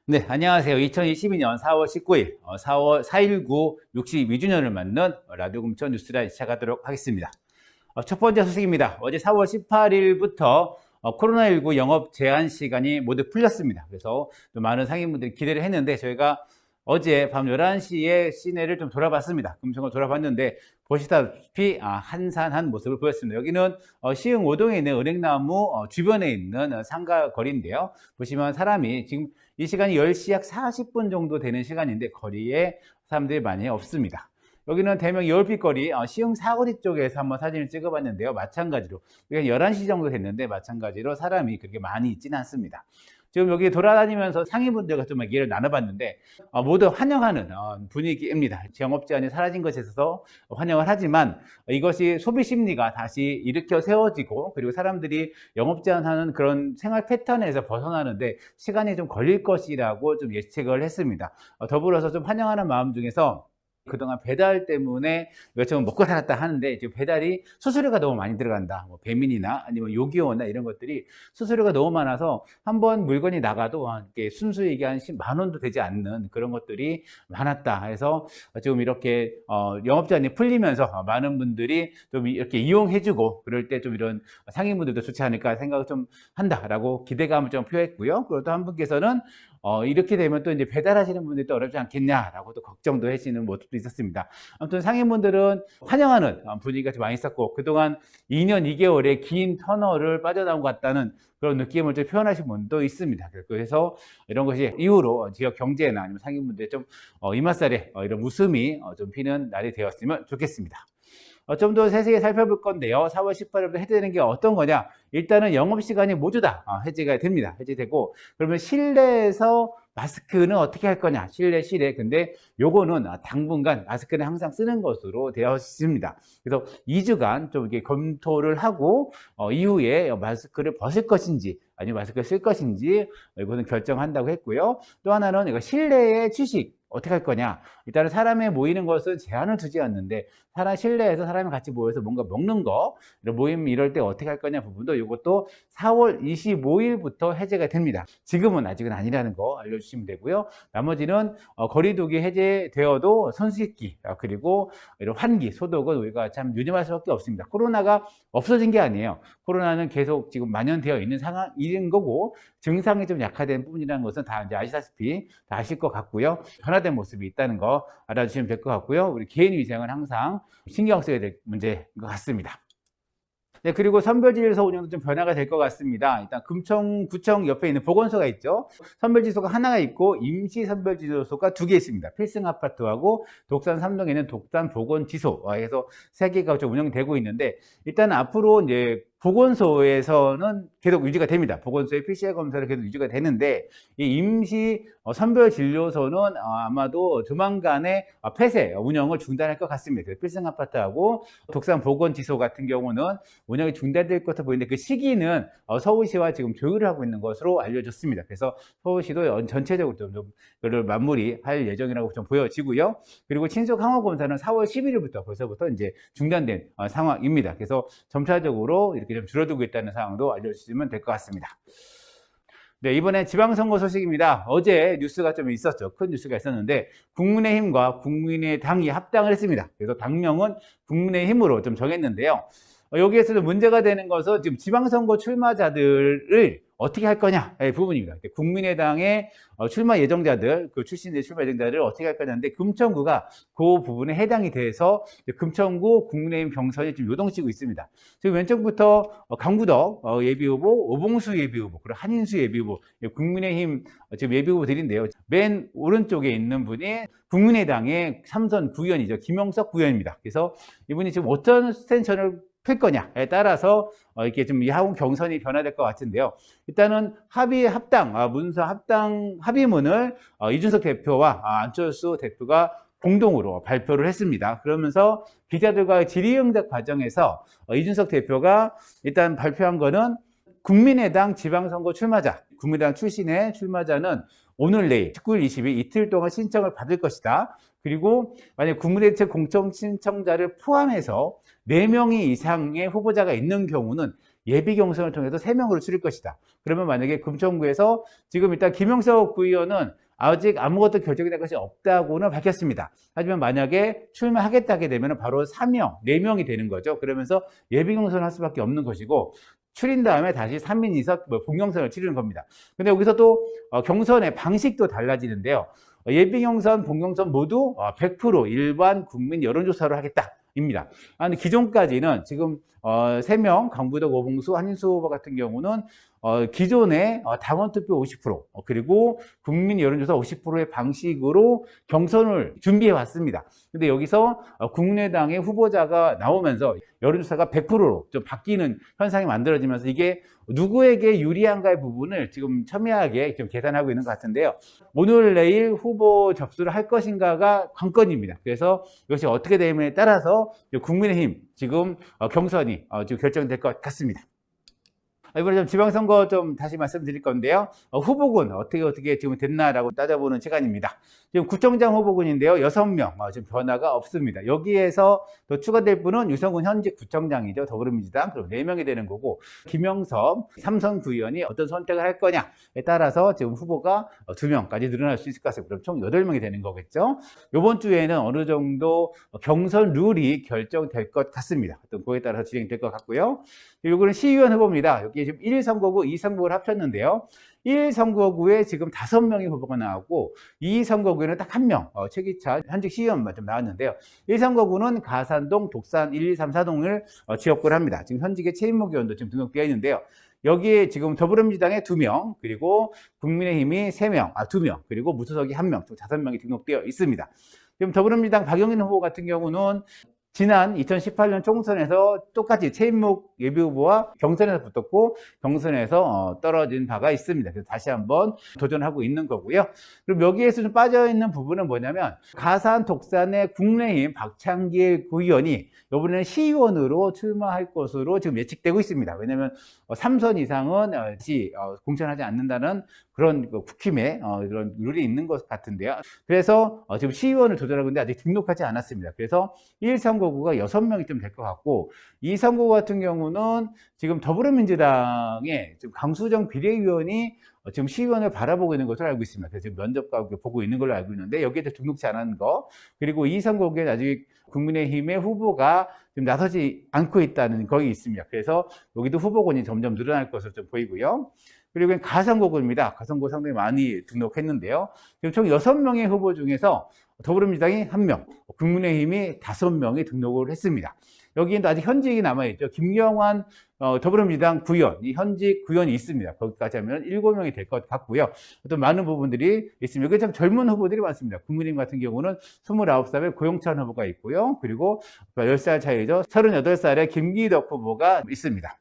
네, 안녕하세요. 2022년 4월 19일, 4.19 62주년을 맞는 라디오 금천 뉴스라인 시작하도록 하겠습니다. 첫 번째 소식입니다. 어제 4월 18일부터 코로나19 영업 제한 시간이 모두 풀렸습니다. 그래서 좀 많은 상인분들이 기대를 했는데 저희가 어제 밤 11시에 시내를 좀 돌아봤습니다. 금천을 돌아봤는데 보시다시피 한산한 모습을 보였습니다. 여기는 시흥 5동에 있는 은행나무 주변에 있는 상가 거리인데요. 보시면 사람이 지금 이 시간이 10시 약 40분 정도 되는 시간인데 거리에 사람들이 많이 없습니다. 여기는 대명 여울빛거리 시흥 사거리 쪽에서 한번 사진을 찍어봤는데요. 마찬가지로 11시 정도 됐는데 마찬가지로 사람이 그렇게 많이 있지는 않습니다. 지금 여기 돌아다니면서 상인분들과 좀 얘기를 나눠봤는데 모두 환영하는 분위기입니다. 영업 제한이 사라진 것에 있어서 환영을 하지만 이것이 소비 심리가 다시 일으켜 세워지고 그리고 사람들이 영업 제한하는 그런 생활 패턴에서 벗어나는데 시간이 좀 걸릴 것이라고 좀 예측을 했습니다. 더불어서 좀 환영하는 마음 중에서 그동안 배달 때문에 이것저것 먹고 살았다 하는데 지금 배달이 수수료가 너무 많이 들어간다. 뭐 배민이나 아니면 요기요나 이런 것들이 수수료가 너무 많아서 한번 물건이 나가도 순수익이 한 10만 원도 되지 않는 그런 것들이 많았다. 해서 지금 이렇게 영업 제한이 풀리면서 많은 분들이 좀 이렇게 이용해주고 그럴 때 좀 이런 상인분들도 좋지 않을까 생각을 좀 한다라고 기대감을 좀 표했고요. 그리고 또 한 분께서는 이렇게 되면 또 이제 배달하시는 분들이 또 어렵지 않겠냐라고 또 걱정도 하시는 모습도 있었습니다. 아무튼 상인분들은 환영하는 분위기가 좀 많이 있었고 그동안 2년 2개월의 긴 터널을 빠져나온 것 같다는 그런 느낌을 좀 표현하신 분도 있습니다. 그래서 이런 것이 이후로 지역 경제나 아니면 상인분들의 좀 이맛살에 이런 웃음이 좀 피는 날이 되었으면 좋겠습니다. 좀 더 세세히 살펴볼 건데요. 4월 18일부터 해제되는 게 어떤 거냐? 일단은 영업시간이 모두 다 해제가 됩니다. 해제되고 그러면 실내에서 마스크는 어떻게 할 거냐? 실내. 근데 요거는 당분간 마스크는 항상 쓰는 것으로 되어 있습니다. 그래서 2주간 좀 이렇게 검토를 하고 이후에 마스크를 벗을 것인지 아니면 마스크를 쓸 것인지 이거는 결정한다고 했고요. 또 하나는 이거 실내의 취식 어떻게 할 거냐? 일단은 사람에 모이는 것은 제한을 두지 않는데 실내에서 사람이 같이 모여서 뭔가 먹는 거 이런 모임 이럴 때 어떻게 할 거냐 부분도 이것도 4월 25일부터 해제가 됩니다. 지금은 아직은 아니라는 거 알려주시면 되고요. 나머지는 거리두기 해제되어도 손 씻기 그리고 이런 환기 소독은 우리가 참 유념할 수밖에 없습니다. 코로나가 없어진 게 아니에요. 코로나는 계속 지금 만연되어 있는 상황인 거고 증상이 좀 약화된 부분이라는 것은 다 이제 아시다시피 다 아실 것 같고요. 변화된 모습이 있다는 거 알아주시면 될 것 같고요. 우리 개인 위생은 항상 신경 써야 될 문제인 것 같습니다. 네, 그리고 선별진료소 운영도 좀 변화가 될 것 같습니다. 일단 금천구청 옆에 있는 보건소가 있죠. 선별진료소가 하나가 있고 임시 선별진료소가 2개 있습니다. 필승아파트하고 독산 3동에 있는 독산보건지소 해서 3개가 좀 운영되고 있는데 일단 앞으로 이제 보건소에서는 계속 유지가 됩니다. 보건소의 PCR 검사를 계속 유지가 되는데 이 임시 선별진료소는 아마도 조만간에 폐쇄 운영을 중단할 것 같습니다. 필승아파트하고 독산보건지소 같은 경우는 운영이 중단될 것으로 보이는데 그 시기는 서울시와 지금 조율을 하고 있는 것으로 알려졌습니다. 그래서 서울시도 전체적으로 좀 그걸 마무리할 예정이라고 좀 보여지고요. 그리고 친속 항원 검사는 4월 11일부터 벌써부터 이제 중단된 상황입니다. 그래서 점차적으로 이렇게 좀 줄어들고 있다는 상황도 알려주시면 될 것 같습니다. 네, 이번에 지방선거 소식입니다. 어제 뉴스가 좀 있었죠. 큰 뉴스가 있었는데 국민의힘과 국민의당이 합당을 했습니다. 그래서 당명은 국민의힘으로 좀 정했는데요. 여기에서도 문제가 되는 것은 지금 지방선거 출마자들을 어떻게 할 거냐의 부분입니다. 국민의당의 출마 예정자들, 그 출신의 출마 예정자들을 어떻게 할 거냐인데 금천구가 그 부분에 해당이 돼서 금천구 국민의힘 경선이 좀 요동치고 있습니다. 지금 왼쪽부터 강구덕 예비후보, 오봉수 예비후보, 그리고 한인수 예비후보, 국민의힘 지금 예비후보들인데요. 맨 오른쪽에 있는 분이 국민의당의 삼선 구의원이죠. 김영석 구의원입니다. 그래서 이분이 지금 어떤 스탠션을 필 거냐에 따라서 이렇게 좀 야후 경선이 변화될 것 같은데요. 일단은 문서 합당 합의문을 이준석 대표와 안철수 대표가 공동으로 발표를 했습니다. 그러면서 기자들과의 질의응답 과정에서 이준석 대표가 일단 발표한 거는 국민의당 지방선거 출마자, 국민의당 출신의 출마자는 오늘 내일 19일 20일 이틀 동안 신청을 받을 것이다. 그리고 만약 국무대책 공천 신청자를 포함해서 4명이 이상의 후보자가 있는 경우는 예비 경선을 통해서 3명으로 줄일 것이다. 그러면 만약에 금천구에서 지금 일단 김영석 구의원은 아직 아무것도 결정이 된 것이 없다고는 밝혔습니다. 하지만 만약에 출마하겠다 하게 되면 바로 3명, 4명이 되는 거죠. 그러면서 예비 경선을 할 수밖에 없는 것이고, 추린 다음에 다시 3인이서 본경선을 치르는 겁니다. 근데 여기서 또 경선의 방식도 달라지는데요. 예비 경선, 본경선 모두 100% 일반 국민 여론조사를 하겠다입니다. 근데 기존까지는 지금 3명, 강부덕, 오봉수, 한인수 후보 같은 경우는 기존의 당원 투표 50%, 그리고 국민 여론조사 50%의 방식으로 경선을 준비해 왔습니다. 근데 여기서 국민의당의 후보자가 나오면서 여론조사가 100%로 좀 바뀌는 현상이 만들어지면서 이게 누구에게 유리한가의 부분을 지금 첨예하게 좀 계산하고 있는 것 같은데요. 오늘 내일 후보 접수를 할 것인가가 관건입니다. 그래서 이것이 어떻게 되느냐에 따라서 국민의힘 지금 경선이 지금 결정될 것 같습니다. 이번에 좀 지방선거 좀 다시 말씀드릴 건데요. 후보군 어떻게 지금 됐나라고 따져보는 시간입니다. 지금 구청장 후보군인데요. 6명 지금 변화가 없습니다. 여기에서 더 추가될 분은 유성훈 현직 구청장이죠. 더불어민주당. 그럼 4명이 되는 거고, 김영섭 삼선 구의원이 어떤 선택을 할 거냐에 따라서 지금 후보가 2명까지 늘어날 수 있을 것 같습니다. 그럼 총 8명이 되는 거겠죠. 이번 주에는 어느 정도 경선 룰이 결정될 것 같습니다. 어떤 그에 따라서 진행될 것 같고요. 이거는 시의원 후보입니다. 여기 지금 1선거구, 2선거구를 합쳤는데요. 1선거구에 지금 5명의 후보가 나왔고, 2선거구에는 딱 1명, 최기찬 현직 시의원만 좀 나왔는데요. 1선거구는 가산동, 독산 1, 2, 3, 4동을 지역구를 합니다. 지금 현직의 최인목 의원도 지금 등록되어 있는데요. 여기에 지금 더불어민주당에 2명, 그리고 국민의힘이 3명, 2명, 그리고 무소속이 1명, 총 5명이 등록되어 있습니다. 지금 더불어민주당 박영인 후보 같은 경우는 지난 2018년 총선에서 똑같이 최인목 예비후보와 경선에서 붙었고 경선에서 떨어진 바가 있습니다. 그래서 다시 한번 도전하고 있는 거고요. 그리고 여기에서 좀 빠져있는 부분은 뭐냐면 가산 독산의 국민의힘 박창길 구의원이 이번에는 시의원으로 출마할 것으로 지금 예측되고 있습니다. 왜냐하면 3선 이상은 공천하지 않는다는 그런 국힘의 그런 룰이 있는 것 같은데요. 그래서 지금 시의원을 도전하고 있는데 아직 등록하지 않았습니다. 그래서 1선거구가 6명이 좀 될 것 같고, 2선거구 같은 경우는 지금 더불어민주당의 지금 강수정 비례위원이 지금 시의원을 바라보고 있는 것으로 알고 있습니다. 그래서 지금 면접과 보고 있는 걸로 알고 있는데, 여기에 등록치 않은 거, 그리고 2선거구에 아직 국민의힘의 후보가 지금 나서지 않고 있다는 거기 있습니다. 그래서 여기도 후보군이 점점 늘어날 것으로 좀 보이고요. 그리고 가선거구입니다. 가선거구 상당히 많이 등록했는데요. 지금 총 6명의 후보 중에서 더불어민주당이 1명, 국민의힘이 5명이 등록을 했습니다. 여기에도 아직 현직이 남아있죠. 김경환 더불어민주당 구의원, 이 현직 구의원이 있습니다. 거기까지 하면 7명이 될 것 같고요. 또 많은 부분들이 있습니다. 여기 참 젊은 후보들이 많습니다. 국민의힘 같은 경우는 29살의 고영찬 후보가 있고요. 그리고 10살 차이죠. 38살의 김기덕 후보가 있습니다.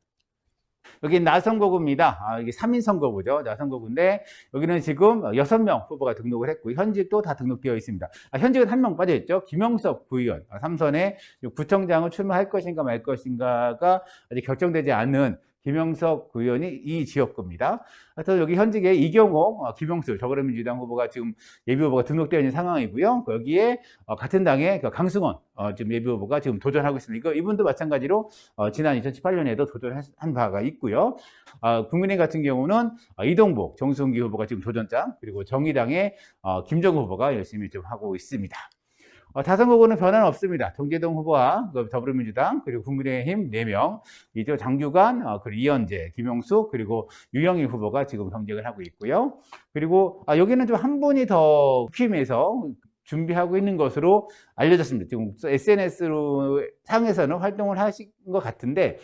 여기 나선거구입니다. 이게 3인 선거구죠. 나선거구인데 여기는 지금 6명 후보가 등록을 했고 현직도 다 등록되어 있습니다. 현직은 1명 빠져있죠. 김영섭 구의원 3선에 구청장을 출마할 것인가 말 것인가가 아직 결정되지 않은 김영석 구의원이 이 지역구입니다. 그래서 여기 현직에 이경호, 김영수 더불어민주당 후보가 지금 예비후보가 등록되어 있는 상황이고요. 여기에 같은 당의 강승원 지금 예비후보가 지금 도전하고 있습니다. 이분도 마찬가지로 지난 2018년에도 도전한 바가 있고요. 국민의힘 같은 경우는 이동복, 정순기 후보가 지금 도전장, 그리고 정의당의 김정우 후보가 열심히 좀 하고 있습니다. 다선거구는 변화는 없습니다. 정재동 후보와 더불어민주당, 그리고 국민의힘 4명, 이죠. 장규관, 그리고 이현재, 김용수, 그리고 유영희 후보가 지금 경쟁을 하고 있고요. 그리고 여기는 좀 한 분이 더 국힘에서 준비하고 있는 것으로 알려졌습니다. 지금 SNS로 상에서는 활동을 하신 것 같은데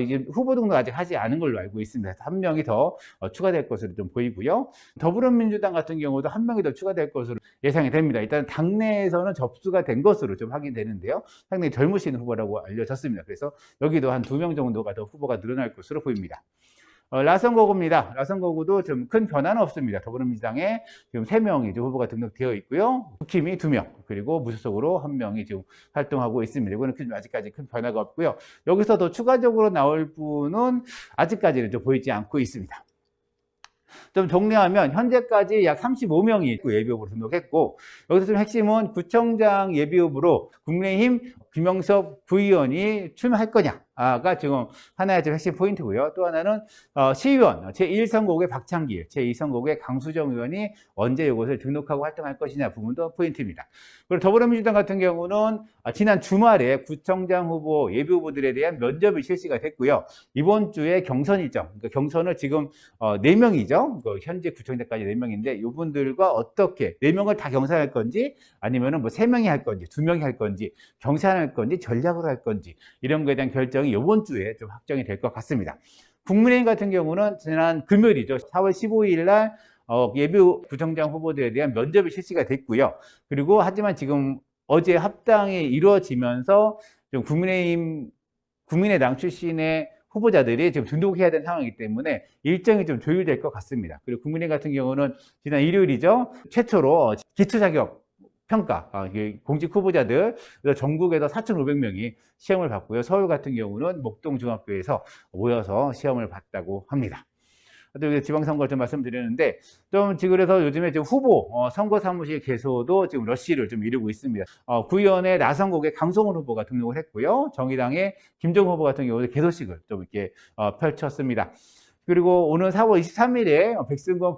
이제 후보 등록 아직 하지 않은 걸로 알고 있습니다. 1명이 더 추가될 것으로 좀 보이고요. 더불어민주당 같은 경우도 1명이 더 추가될 것으로 예상이 됩니다. 일단 당내에서는 접수가 된 것으로 좀 확인되는데요. 상당히 젊으신 후보라고 알려졌습니다. 그래서 여기도 한 2명 정도가 더 후보가 늘어날 것으로 보입니다. 라선거구입니다. 라선거구도 좀 큰 변화는 없습니다. 더불어민주당에 지금 3명이 후보가 등록되어 있고요. 국힘이 2명, 그리고 무소속으로 1명이 지금 활동하고 있습니다. 이거는 아직까지 큰 변화가 없고요. 여기서 더 추가적으로 나올 분은 아직까지는 좀 보이지 않고 있습니다. 좀 정리하면 현재까지 약 35명이 예비후보로 등록했고, 여기서 좀 핵심은 구청장 예비후보로 국민의힘 김영섭 부의원이 출마할 거냐가 지금 하나의 좀 핵심 포인트고요. 또 하나는 시의원 제1선거구의 박창길, 제2선거구의 강수정 의원이 언제 이것을 등록하고 활동할 것이냐 부분도 포인트입니다. 그리고 더불어민주당 같은 경우는 지난 주말에 구청장 후보 예비 후보들에 대한 면접이 실시가 됐고요. 이번 주에 경선 일정, 그러니까 경선을 지금 4명이죠. 현재 구청장까지 4명인데 이분들과 어떻게 4명을 다 경선할 건지 아니면은 뭐 3명이 할 건지 2명이 할 건지 경선할 건지 전략으로 할 건지 이런 거에 대한 결정이 이번 주에 좀 확정이 될 것 같습니다. 국민의힘 같은 경우는 지난 금요일이죠. 4월 15일 날 예비 구청장 후보들에 대한 면접이 실시가 됐고요. 그리고 하지만 지금 어제 합당이 이루어지면서 좀 국민의당 출신의 후보자들이 지금 등록해야 되는 상황이기 때문에 일정이 좀 조율될 것 같습니다. 그리고 국민의힘 같은 경우는 지난 일요일이죠. 최초로 기초자격 평가, 공직 후보자들 전국에서 4,500명이 시험을 봤고요. 서울 같은 경우는 목동중학교에서 모여서 시험을 봤다고 합니다. 또 지방선거 좀 말씀드렸는데, 좀 지금 그래서 요즘에 지금 후보 선거 사무실 개소도 지금 러쉬를 좀 이루고 있습니다. 구의원의 나선곡의 강성훈 후보가 등록을 했고요. 정의당의 김정은 후보 같은 경우도 개소식을 좀 이렇게 펼쳤습니다. 그리고 오늘 4월 23일에 백승건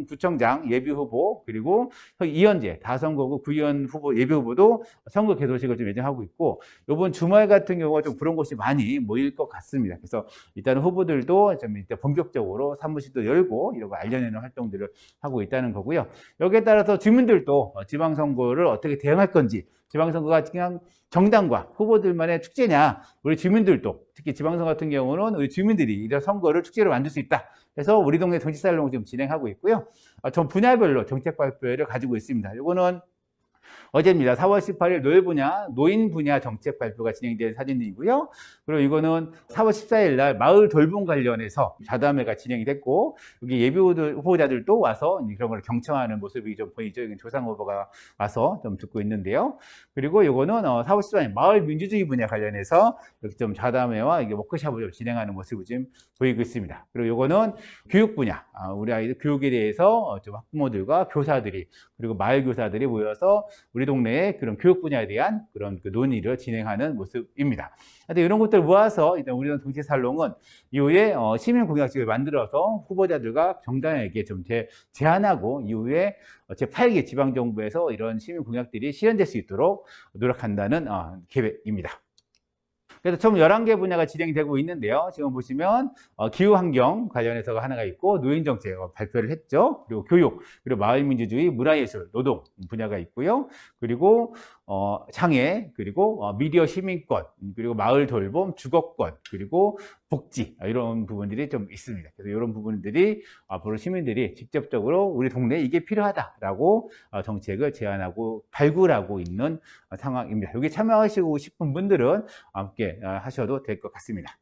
구청장 예비 후보 그리고 이현재 다선거구 구의원 후보 예비 후보도 선거 개소식을 좀 예정하고 있고 이번 주말 같은 경우가 좀 그런 곳이 많이 모일 것 같습니다. 그래서 일단 후보들도 좀 일단 본격적으로 사무실도 열고 이런 거 알려내는 활동들을 하고 있다는 거고요. 여기에 따라서 주민들도 지방선거를 어떻게 대응할 건지 지방선거가 그냥 정당과 후보들만의 축제냐, 우리 주민들도 특히 지방선거 같은 경우는 우리 주민들이 이런 선거를 축제로 만들 수 있다. 그래서 우리 동네 정치살롱을 지금 진행하고 있고요. 전 분야별로 정책 발표를 가지고 있습니다. 이거는 어제입니다. 4월 18일 노인 분야 정책 발표가 진행된 사진이고요. 그리고 이거는 4월 14일 날 마을 돌봄 관련해서 자담회가 진행이 됐고, 여기 예비 후보자들도 와서 그런 걸 경청하는 모습이 좀 보이죠. 여기 조상 후보가 와서 좀 듣고 있는데요. 그리고 이거는 4월 14일 마을 민주주의 분야 관련해서 이렇게 좀 자담회와 이게 워크숍을 좀 진행하는 모습을 지금 보이고 있습니다. 그리고 이거는 교육 분야, 우리 아이들 교육에 대해서 좀 학부모들과 교사들이 그리고 마을 교사들이 모여서 우리 동네의 그런 교육 분야에 대한 그런 그 논의를 진행하는 모습입니다. 이런 것들을 모아서 일단 우리는 정치살롱은 이후에 시민 공약집을 만들어서 후보자들과 정당에게 좀 제안하고 이후에 제8기 지방정부에서 이런 시민 공약들이 실현될 수 있도록 노력한다는 계획입니다. 그래서 총 11개 분야가 진행되고 있는데요. 지금 보시면 기후환경 관련해서가 하나가 있고 노인정책 발표를 했죠. 그리고 교육, 그리고 마을민주주의, 문화예술, 노동 분야가 있고요. 그리고 장애, 그리고 미디어 시민권, 그리고 마을 돌봄, 주거권, 그리고 복지 이런 부분들이 좀 있습니다. 그래서 이런 부분들이 앞으로 시민들이 직접적으로 우리 동네에 이게 필요하다라고 정책을 제안하고 발굴하고 있는 상황입니다. 여기 참여하시고 싶은 분들은 함께 하셔도 될 것 같습니다.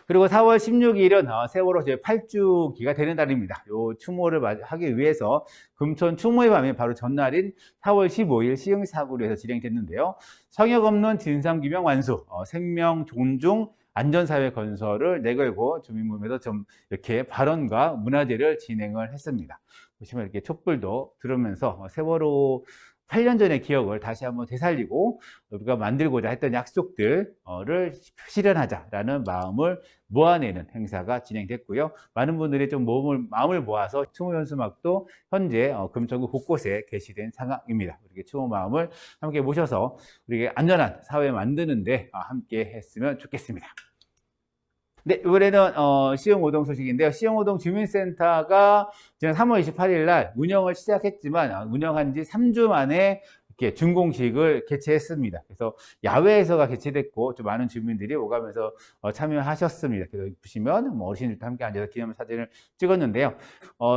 그리고 4월 16일은 세월호 제8주기가 되는 날입니다. 요 추모를 하기 위해서 금천 추모의 밤이 바로 전날인 4월 15일 시흥사구에서 진행됐는데요. 성역 없는 진상규명 완수, 생명 존중, 안전사회 건설을 내걸고 주민모임에서 좀 이렇게 발언과 문화제를 진행을 했습니다. 보시면 이렇게 촛불도 들으면서 세월호 8년 전의 기억을 다시 한번 되살리고 우리가 만들고자 했던 약속들을 실현하자라는 마음을 모아내는 행사가 진행됐고요. 많은 분들이 좀 마음을 모아서 추모 현수막도 현재 금천구 곳곳에 게시된 상황입니다. 우리 추모 마음을 함께 모셔서 우리가 안전한 사회 만드는데 함께 했으면 좋겠습니다. 네, 이번에는 시흥오동 소식인데요. 시흥오동 주민센터가 지난 3월 28일 날 운영을 시작했지만 운영한 지 3주 만에 이렇게 준공식을 개최했습니다. 그래서 야외에서가 개최됐고 좀 많은 주민들이 오가면서 참여하셨습니다. 그래서 보시면 어르신들도 함께 앉아서 기념사진을 찍었는데요.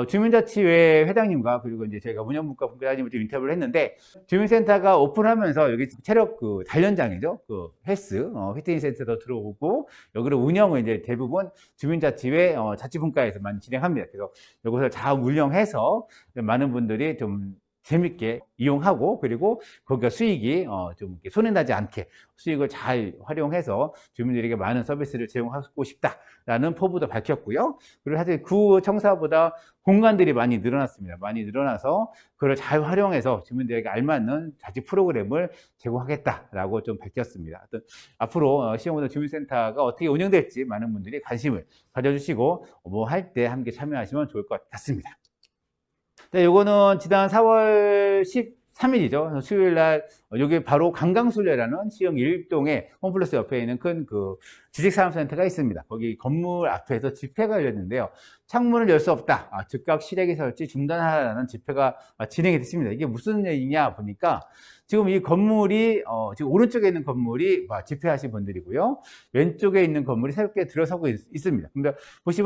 주민자치회 회장님과 그리고 이제 저희가 운영부과 분과장님을 좀 인터뷰를 했는데 주민센터가 오픈하면서 여기 체력 단련장이죠. 헬스, 피트니스 센터도 들어오고 여기를 운영을 이제 대부분 주민자치회 자치분과에서만 진행합니다. 그래서 이것을 잘 운영해서 많은 분들이 좀 재밌게 이용하고, 그리고 거기가 수익이 좀 이렇게 손해나지 않게 수익을 잘 활용해서 주민들에게 많은 서비스를 제공하고 싶다라는 포부도 밝혔고요. 그리고 사실 구청사보다 공간들이 많이 늘어났습니다. 많이 늘어나서 그걸 잘 활용해서 주민들에게 알맞는 자치 프로그램을 제공하겠다라고 좀 밝혔습니다. 앞으로 시흥원도 주민센터가 어떻게 운영될지 많은 분들이 관심을 가져주시고 뭐 할 때 함께 참여하시면 좋을 것 같습니다. 네, 요거는 지난 4월 13일이죠. 수요일 날, 여기 바로 강강술래라는 시흥 일동의 홈플러스 옆에 있는 큰 지식산업센터가 있습니다. 거기 건물 앞에서 집회가 열렸는데요. 창문을 열 수 없다. 즉각 실외기 설치 중단하라는 집회가 진행이 됐습니다. 이게 무슨 얘기냐 보니까 지금 이 건물이, 지금 오른쪽에 있는 건물이 집회하신 분들이고요. 왼쪽에 있는 건물이 새롭게 들어서고 있습니다. 근데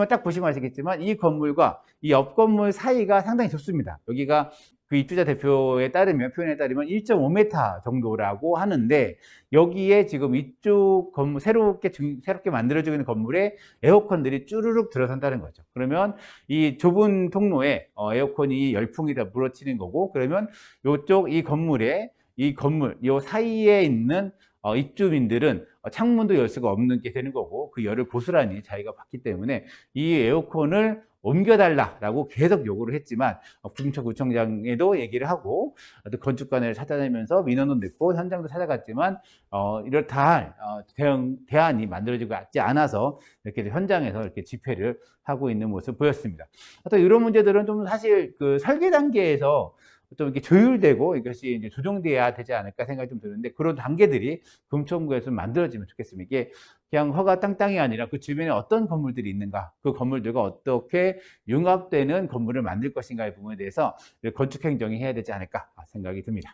딱 보시면 아시겠지만 이 건물과 이 옆 건물 사이가 상당히 좁습니다. 여기가 그 입주자 대표에 따르면, 표현에 따르면 1.5m 정도라고 하는데, 여기에 지금 이쪽 건물, 새롭게 만들어지고 있는 건물에 에어컨들이 쭈르륵 들어선다는 거죠. 그러면 이 좁은 통로에 에어컨이 열풍이 다 불어치는 거고, 그러면 이 건물, 이 사이에 있는 입주민들은 창문도 열 수가 없는 게 되는 거고, 그 열을 고스란히 자기가 받기 때문에 이 에어컨을 옮겨달라라고 계속 요구를 했지만, 구청장에도 얘기를 하고, 또 건축관을 찾아내면서 민원도 냈고, 현장도 찾아갔지만, 이렇다 할 대안이 만들어지고 있지 않아서 이렇게 현장에서 이렇게 집회를 하고 있는 모습을 보였습니다. 또 이런 문제들은 좀 사실 그 설계 단계에서 좀 이렇게 조율되고 이것이 이제 조정돼야 되지 않을까 생각이 좀 드는데, 그런 단계들이 금천구에서 만들어지면 좋겠습니다. 이게 그냥 허가 땅이 아니라 그 주변에 어떤 건물들이 있는가, 그 건물들과 어떻게 융합되는 건물을 만들 것인가의 부분에 대해서 건축행정이 해야 되지 않을까 생각이 듭니다.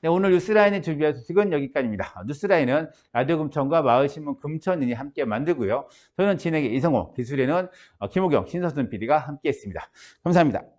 네, 오늘 뉴스라인의 준비한 소식은 여기까지입니다. 뉴스라인은 라디오 금천과 마을신문 금천인이 함께 만들고요. 저는 진행의 이성호, 기술에는 김호경, 신서순 PD가 함께 했습니다. 감사합니다.